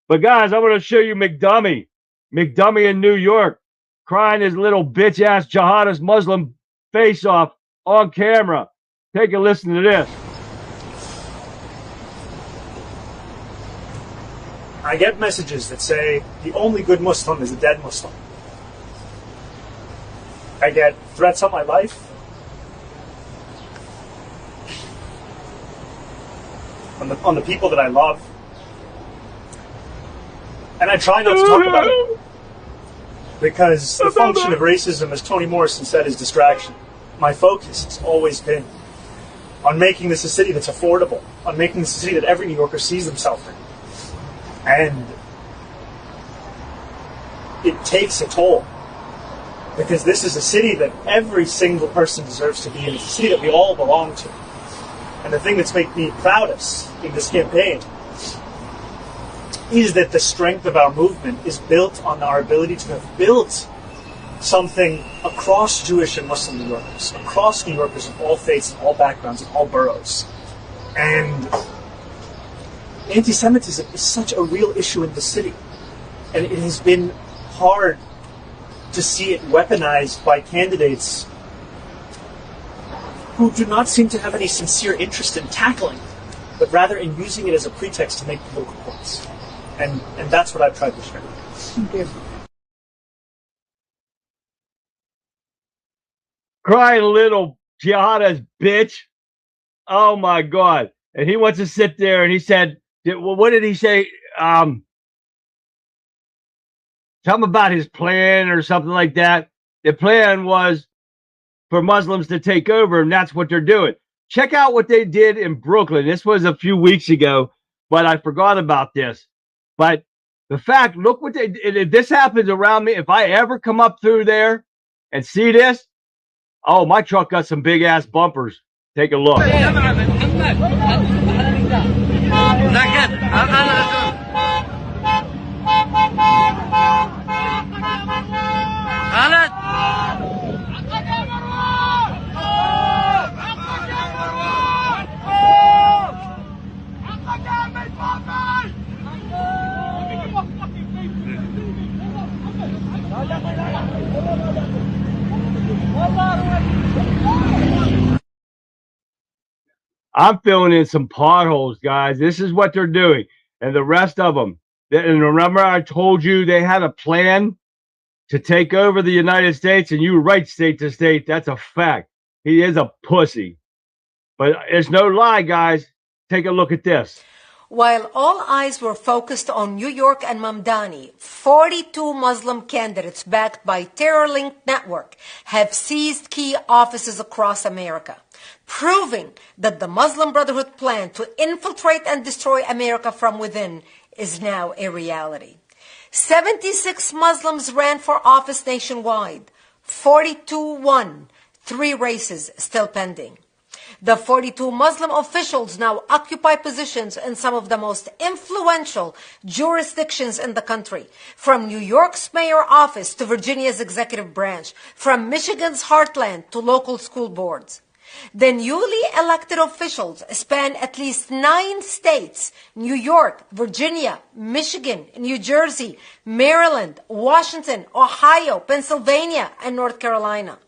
But guys, I'm going to show you McDummy. McDummy in New York, crying his little bitch-ass jihadist Muslim face off on camera. Take a listen to this. I get messages that say the only good Muslim is a dead Muslim. I get threats on my life. On the people that I love. And I try not to talk about it. Because the function of racism, as Toni Morrison said, is distraction. My focus has always been on making this a city that's affordable, on making this a city that every New Yorker sees themselves in. And it takes a toll. Because this is a city that every single person deserves to be in. It's a city that we all belong to. And the thing that's made me proudest in this campaign is that the strength of our movement is built on our ability to have built something across Jewish and Muslim New Yorkers, across New Yorkers of all faiths and all backgrounds and all boroughs. And anti-Semitism is such a real issue in the city. And it has been hard to see it weaponized by candidates who do not seem to have any sincere interest in tackling, but rather in using it as a pretext to make political points. And that's what I've tried to share. Thank you. Crying little jihadist bitch. Oh my God. And he wants to sit there and he said, well, what did he say? Something about his plan or something like that. The plan was for Muslims to take over, and that's what they're doing. Check out what they did in Brooklyn. This was a few weeks ago, but I forgot about this. But the fact, look what they did. If this happens around me, if I ever come up through there and see this, oh, my truck got some big ass bumpers. Take a look. I'm filling in some potholes, guys. This is what they're doing. And the rest of them. And remember, I told you they had a plan to take over the United States, and you were right, state to state. That's a fact. He is a pussy. But it's no lie, guys. Take a look at this. While all eyes were focused on New York and Mamdani, 42 Muslim candidates backed by terror-linked network have seized key offices across America, proving that the Muslim Brotherhood plan to infiltrate and destroy America from within is now a reality. 76 Muslims ran for office nationwide. 42 won. 3 races still pending. The 42 Muslim officials now occupy positions in some of the most influential jurisdictions in the country, from New York's mayor office to Virginia's executive branch, from Michigan's heartland to local school boards. The newly elected officials span at least 9 states: New York, Virginia, Michigan, New Jersey, Maryland, Washington, Ohio, Pennsylvania, and North Carolina.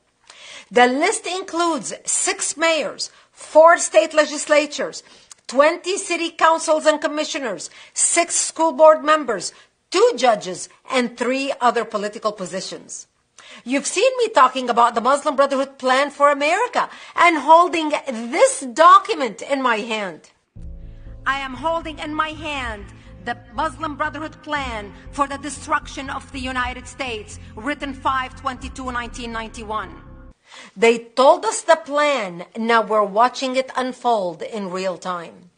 The list includes 6 mayors, 4 state legislatures, 20 city councils and commissioners, 6 school board members, 2 judges, and 3 other political positions. You've seen me talking about the Muslim Brotherhood plan for America and holding this document in my hand. I am holding in my hand the Muslim Brotherhood plan for the destruction of the United States, written 5/22/1991. They told us the plan, now we're watching it unfold in real time.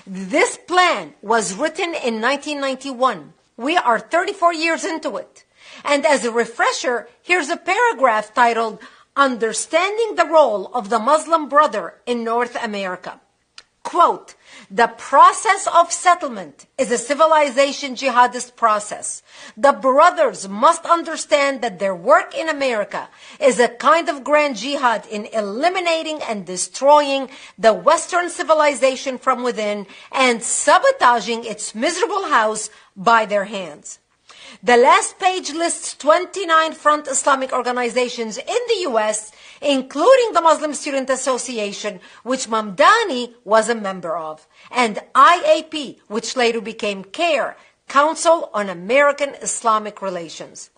This plan was written in 1991. We are 34 years into it. And as a refresher, here's a paragraph titled, Understanding the Role of the Muslim Brother in North America. Quote, the process of settlement is a civilization jihadist process. The brothers must understand that their work in America is a kind of grand jihad in eliminating and destroying the Western civilization from within and sabotaging its miserable house by their hands. The last page lists 29 front Islamic organizations in the U.S., including the Muslim Student Association, which Mamdani was a member of, and IAP, which later became CARE, Council on American Islamic Relations.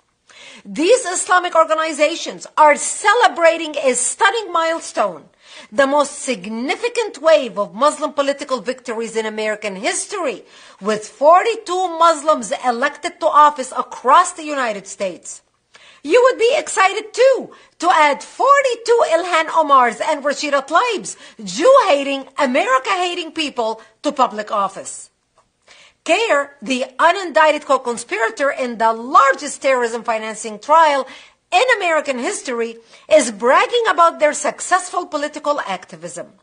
These Islamic organizations are celebrating a stunning milestone, the most significant wave of Muslim political victories in American history, with 42 Muslims elected to office across the United States. You would be excited too to add 42 Ilhan Omars and Rashida Tlaib's Jew-hating, America-hating people to public office. CARE, the unindicted co-conspirator in the largest terrorism financing trial in American history, is bragging about their successful political activism.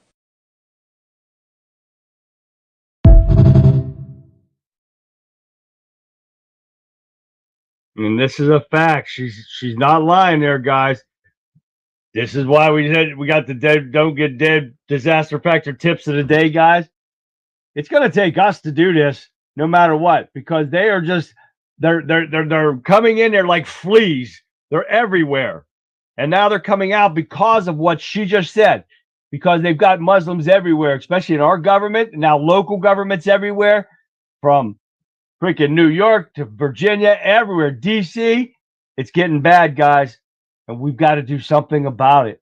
And this is a fact. She's not lying there, guys. This is why we said we got the dead don't get dead disaster factor tips of the day, guys. It's going to take us to do this no matter what, because they are just they're coming in there like fleas. They're everywhere. And now they're coming out because of what she just said, because they've got Muslims everywhere, especially in our government, and now local governments everywhere, from freaking New York to Virginia, everywhere, DC. It's getting bad, guys, and we've got to do something about it.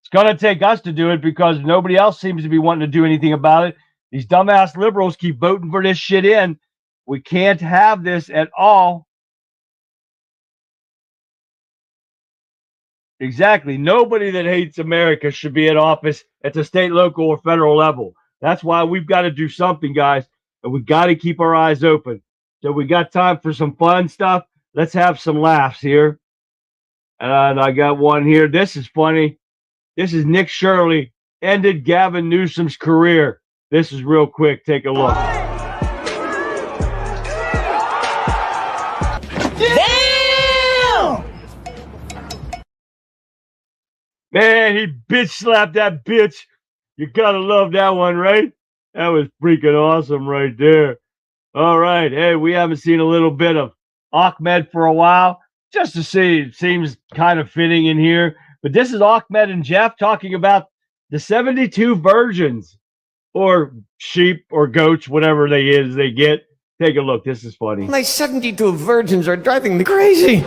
It's going to take us to do it because nobody else seems to be wanting to do anything about it. These dumbass liberals keep voting for this shit in. We can't have this at all. Exactly. Nobody that hates America should be in office at the state, local, or federal level. That's why we've got to do something, guys. And we've got to keep our eyes open. So we got time for some fun stuff. Let's have some laughs here. And I got one here. This is funny. This is Nick Shirley ended Gavin Newsom's career. This is real quick. Take a look. Damn! Man, he bitch slapped that bitch. You gotta love that one, right? That was freaking awesome right there. All right. Hey, we haven't seen a little bit of Ahmed for a while. Just to see, it seems kind of fitting in here. But this is Ahmed and Jeff talking about the 72 virgins or sheep or goats, whatever they get. Take a look. This is funny. My 72 virgins are driving me crazy.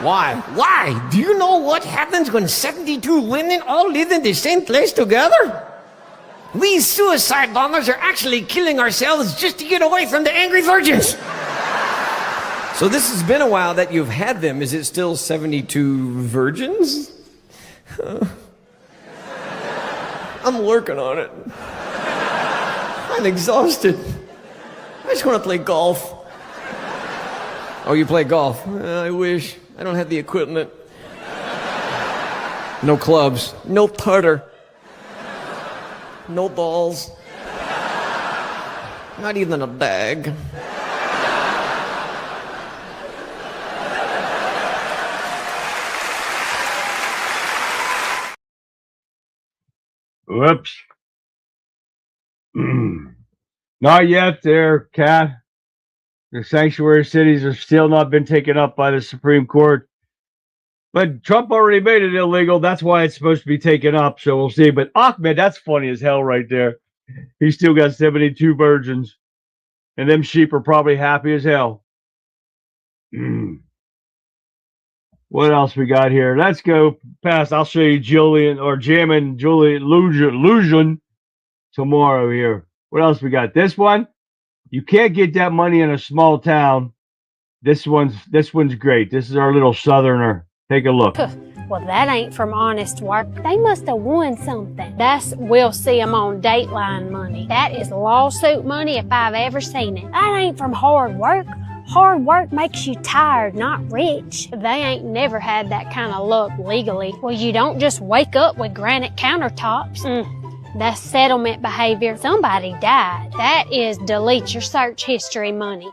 Why? Why? Do you know what happens when 72 women all live in the same place together? We suicide bombers are actually killing ourselves just to get away from the angry virgins. So this has been a while that you've had them. Is it still 72 virgins? I'm working on it. I'm exhausted. I just want to play golf. Oh, you play golf? I wish. I don't have the equipment. No clubs. No putter. No balls. Not even a bag. Whoops. Not yet there, Cat. The sanctuary cities are still not been taken up by the Supreme Court. But Trump already made it illegal. That's why it's supposed to be taken up. So we'll see. But Ahmed, that's funny as hell right there. He's still got 72 virgins. And them sheep are probably happy as hell. What else we got here? Let's go past. I'll show you Julian or Jim and Julian Illusion tomorrow here. What else we got? This one. You can't get that money in a small town. This one's great. This is our little southerner. Take a look. Well, that ain't from honest work. They must have won something. We'll see them on Dateline money. That is lawsuit money if I've ever seen it. That ain't from hard work. Hard work makes you tired, not rich. They ain't never had that kind of luck legally. Well, you don't just wake up with granite countertops. That's settlement behavior. Somebody died. That is delete your search history money.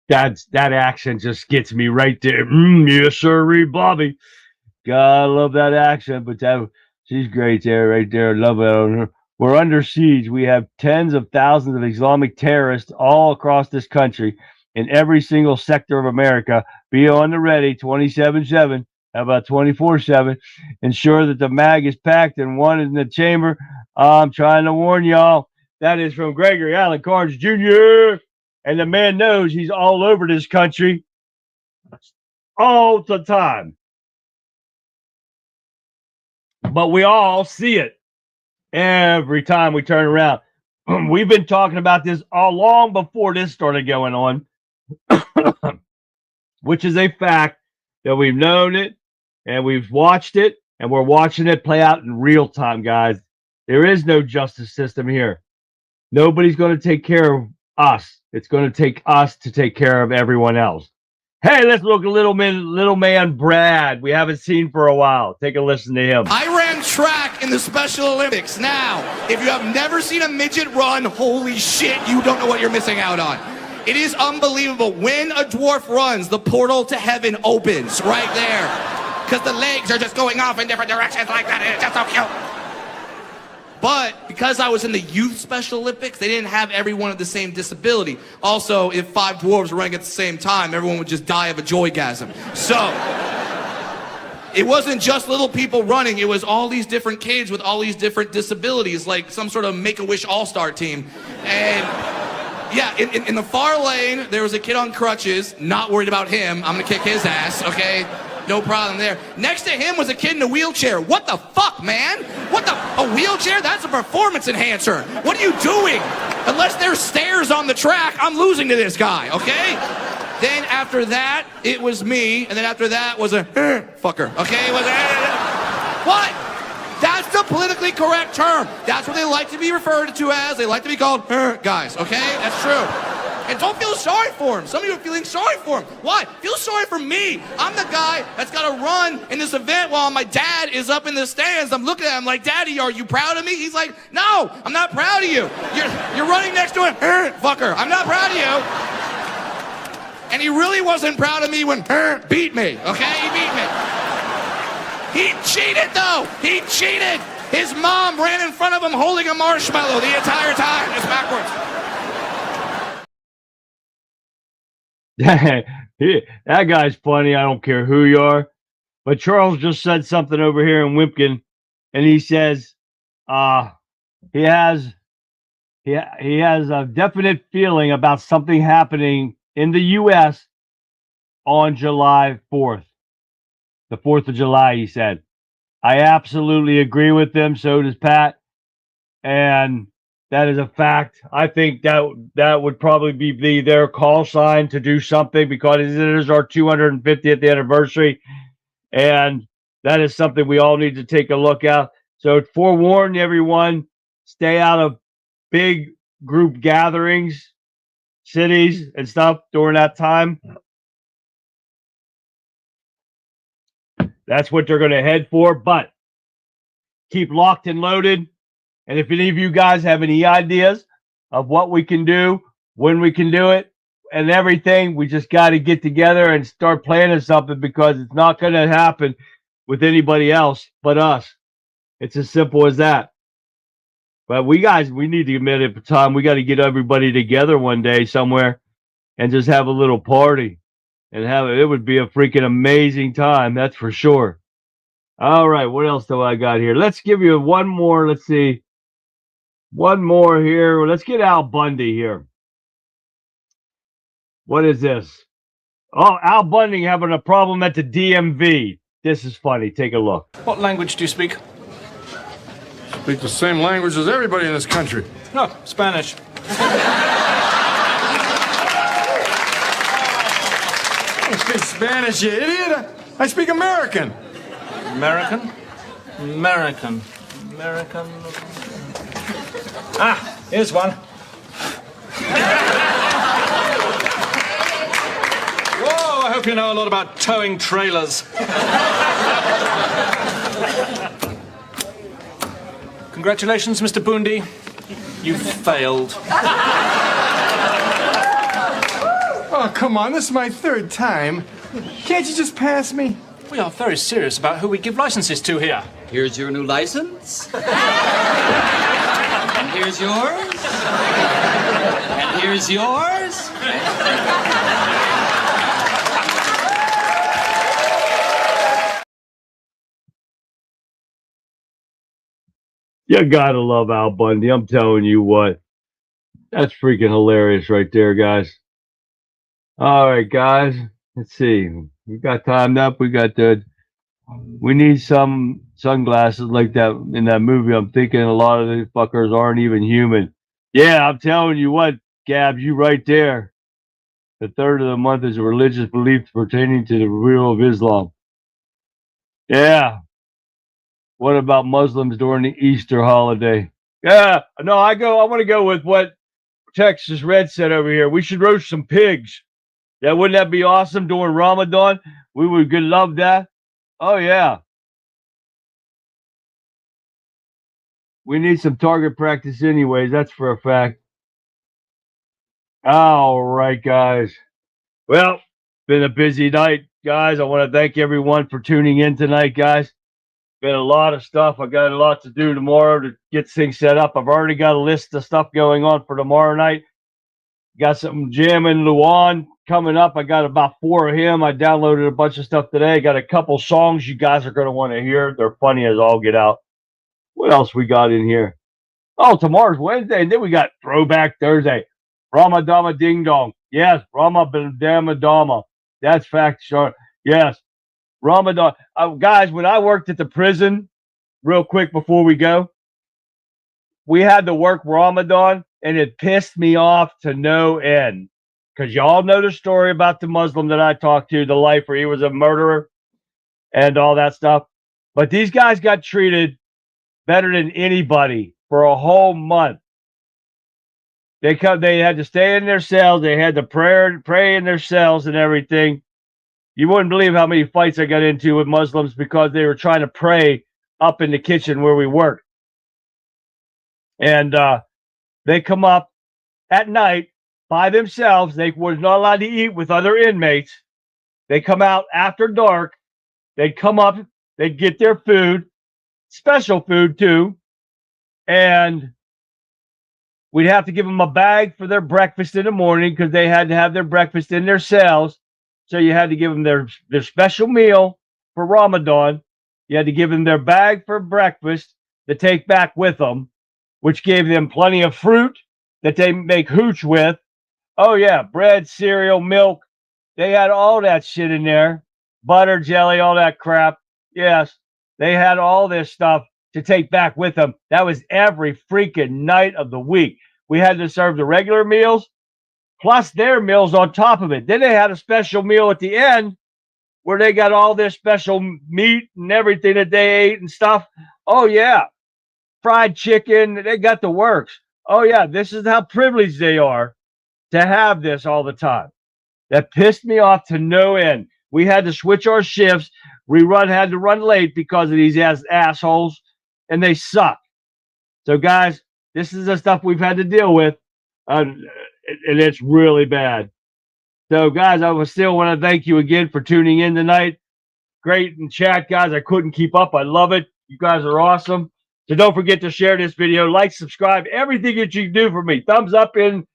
That accent just gets me right there. Yes, sir, Bobby. God, I love that accent, but she's great there, right there. Love it. We're under siege. We have tens of thousands of Islamic terrorists all across this country in every single sector of America. Be on the ready 27/7. How about 24/7? Ensure that the mag is packed and one is in the chamber. I'm trying to warn y'all. That is from Gregory Allen Carnes Jr. And the man knows he's all over this country all the time. But we all see it every time we turn around. We've been talking about this all long before this started going on, which is a fact that we've known it and we've watched it and we're watching it play out in real time, guys. There is no justice system here. Nobody's going to take care of us. It's going to take us to take care of everyone else. Hey, let's look at little man Brad. We haven't seen for a while. Take a listen to him. I ran track in the Special Olympics. Now, if you have never seen a midget run, holy shit, you don't know what you're missing out on. It is unbelievable. When a dwarf runs, the portal to heaven opens right there. Because the legs are just going off in different directions like that. It's just so cute. But because I was in the youth Special Olympics, they didn't have everyone with the same disability. Also, if 5 dwarves were running at the same time, everyone would just die of a joygasm. So, it wasn't just little people running. It was all these different kids with all these different disabilities, like some sort of Make-A-Wish all-star team. And yeah, in the far lane, there was a kid on crutches. Not worried about him. I'm gonna kick his ass, okay? No problem there. Next to him was a kid in a wheelchair. What the fuck, man? A wheelchair? That's a performance enhancer. What are you doing? Unless there's stairs on the track, I'm losing to this guy, okay? Then after that, it was me. And then after that was a fucker, okay? It was what? That's the politically correct term. That's what they like to be referred to as. They like to be called guys, okay? That's true. And don't feel sorry for him. Some of you are feeling sorry for him. Why? Feel sorry for me. I'm the guy that's got to run in this event while my dad is up in the stands. I'm looking at him like, Daddy, are you proud of me? He's like, no, I'm not proud of you. You're running next to him. Fucker, I'm not proud of you. And he really wasn't proud of me when beat me, okay? He beat me. He cheated, though. He cheated. His mom ran in front of him holding a marshmallow the entire time. It's backwards. That guy's funny. I don't care who you are. But Charles just said something over here in Wimpkin, and he says he has a definite feeling about something happening in the U.S. on July 4th. The 4th of July, he said. I absolutely agree with them. So does Pat. And that is a fact. I think that would probably be their call sign to do something, because it is our 250th anniversary. And that is something we all need to take a look at. So forewarn everyone, stay out of big group gatherings, cities and stuff during that time. That's what they're going to head for, but keep locked and loaded. And if any of you guys have any ideas of what we can do, when we can do it, and everything, we just got to get together and start planning something, because it's not going to happen with anybody else but us. It's as simple as that. But we need to admit at the time, we got to get everybody together one day somewhere and just have a little party and it would be a freaking amazing time. That's for sure. All right. What else do I got here? Let's give you one more. Let's see. One more here. Let's get Al Bundy here. What is this? Oh, Al Bundy having a problem at the DMV. This is funny. Take a look. What language do you speak? Speak the same language as everybody in this country. No, Spanish. I don't speak Spanish, you idiot. I speak American. American? American. Ah, here's one. Whoa, I hope you know a lot about towing trailers. Congratulations, Mr. Bundy. You failed. Oh, come on, this is my third time. Can't you just pass me? We are very serious about who we give licenses to here. Here's your new license. And here's yours. And here's yours. You gotta love Al Bundy. I'm telling you what. That's freaking hilarious right there, guys. All right, guys. Let's see. We got timed up. We need some sunglasses like that in that movie. I'm thinking a lot of these fuckers aren't even human. Yeah, I'm telling you what, Gabs, you right there. The third of the month is a religious belief pertaining to the rule of Islam. Yeah. What about Muslims during the Easter holiday? Yeah, no, I want to go with what Texas Red said over here. We should roast some pigs. Yeah, wouldn't that be awesome during Ramadan? We would love that. Oh, yeah. We need some target practice anyways. That's for a fact. All right, guys. Well, been a busy night, guys. I want to thank everyone for tuning in tonight, guys. Been a lot of stuff. I got a lot to do tomorrow to get things set up. I've already got a list of stuff going on for tomorrow night. Got some jamming Luan coming up. I got about 4 of him. I downloaded a bunch of stuff today. Got a couple songs you guys are going to want to hear. They're funny as all get out. What else we got in here? Oh, tomorrow's Wednesday. And then we got Throwback Thursday. Ramadama Ding Dong. Yes, Ramadama Dama. That's fact, sure. Yes. Ramadan. Guys, when I worked at the prison, real quick before we go, we had to work Ramadan, and it pissed me off to no end. Because y'all know the story about the Muslim that I talked to, the lifer. He was a murderer and all that stuff. But these guys got treated better than anybody for a whole month. They had to stay in their cells. They had to pray in their cells and everything. You wouldn't believe how many fights I got into with Muslims because they were trying to pray up in the kitchen where we worked. And they come up at night by themselves. They were not allowed to eat with other inmates. They come out after dark. They'd come up. They'd get their food, special food too. And we'd have to give them a bag for their breakfast in the morning because they had to have their breakfast in their cells. So you had to give them their special meal for Ramadan. You had to give them their bag for breakfast to take back with them, which gave them plenty of fruit that they make hooch with. Oh, yeah, bread, cereal, milk. They had all that shit in there. Butter, jelly, all that crap. Yes, they had all this stuff to take back with them. That was every freaking night of the week. We had to serve the regular meals plus their meals on top of it. Then they had a special meal at the end where they got all this special meat and everything that they ate and stuff. Oh, yeah. Fried chicken. They got the works. Oh, yeah. This is how privileged they are to have this all the time. That pissed me off to no end. We had to switch our shifts. Had to run late because of these assholes, and they suck. So, guys, this is the stuff we've had to deal with, and it's really bad. So, guys, I still want to thank you again for tuning in tonight. Great in chat, guys. I couldn't keep up. I love it. You guys are awesome. So don't forget to share this video, like, subscribe, everything that you can do for me. Thumbs up in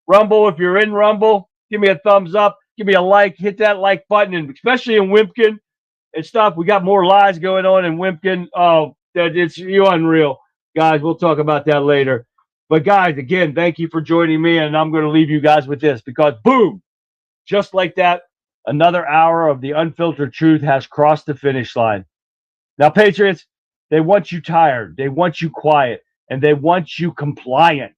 Rumble. If you're in Rumble, give me a thumbs up. Give me a like. Hit that like button, and especially in Wimpkin and stuff. We got more lives going on in Wimpkin. Oh, it's unreal. Guys, we'll talk about that later. But, guys, again, thank you for joining me, and I'm going to leave you guys with this because, boom, just like that, another hour of the unfiltered truth has crossed the finish line. Now, Patriots, they want you tired. They want you quiet, and they want you compliant.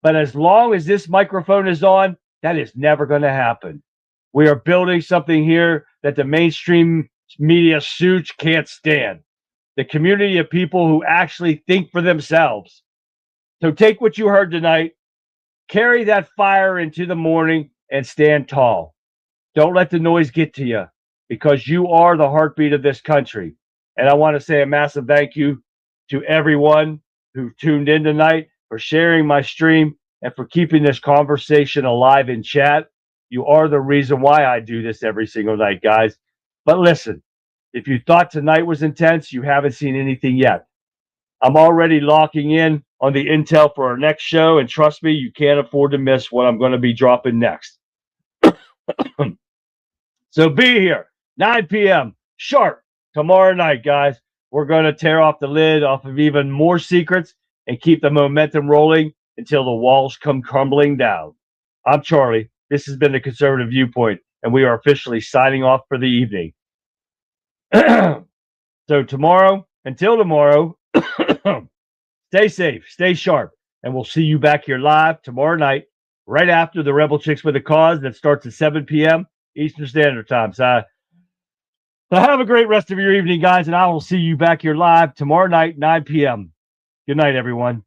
But as long as this microphone is on, that is never going to happen. We are building something here that the mainstream media suits can't stand. The community of people who actually think for themselves. So take what you heard tonight, carry that fire into the morning, and stand tall. Don't let the noise get to you because you are the heartbeat of this country. And I want to say a massive thank you to everyone who tuned in tonight, for sharing my stream, and for keeping this conversation alive in chat. You are the reason why I do this every single night, guys. But listen, if you thought tonight was intense, you haven't seen anything yet. I'm already locking in on the intel for our next show, and trust me, you can't afford to miss what I'm going to be dropping next. So be here, 9 p.m. sharp tomorrow night, guys. We're going to tear off the lid off of even more secrets and keep the momentum rolling until the walls come crumbling down. I'm Charlie. This has been the Conservative Viewpoint, and we are officially signing off for the evening. So until tomorrow, stay safe, stay sharp, and we'll see you back here live tomorrow night, right after the Rebel Chicks with a Cause that starts at 7 p.m. Eastern Standard Time. So have a great rest of your evening, guys, and I will see you back here live tomorrow night, 9 p.m. Good night, everyone.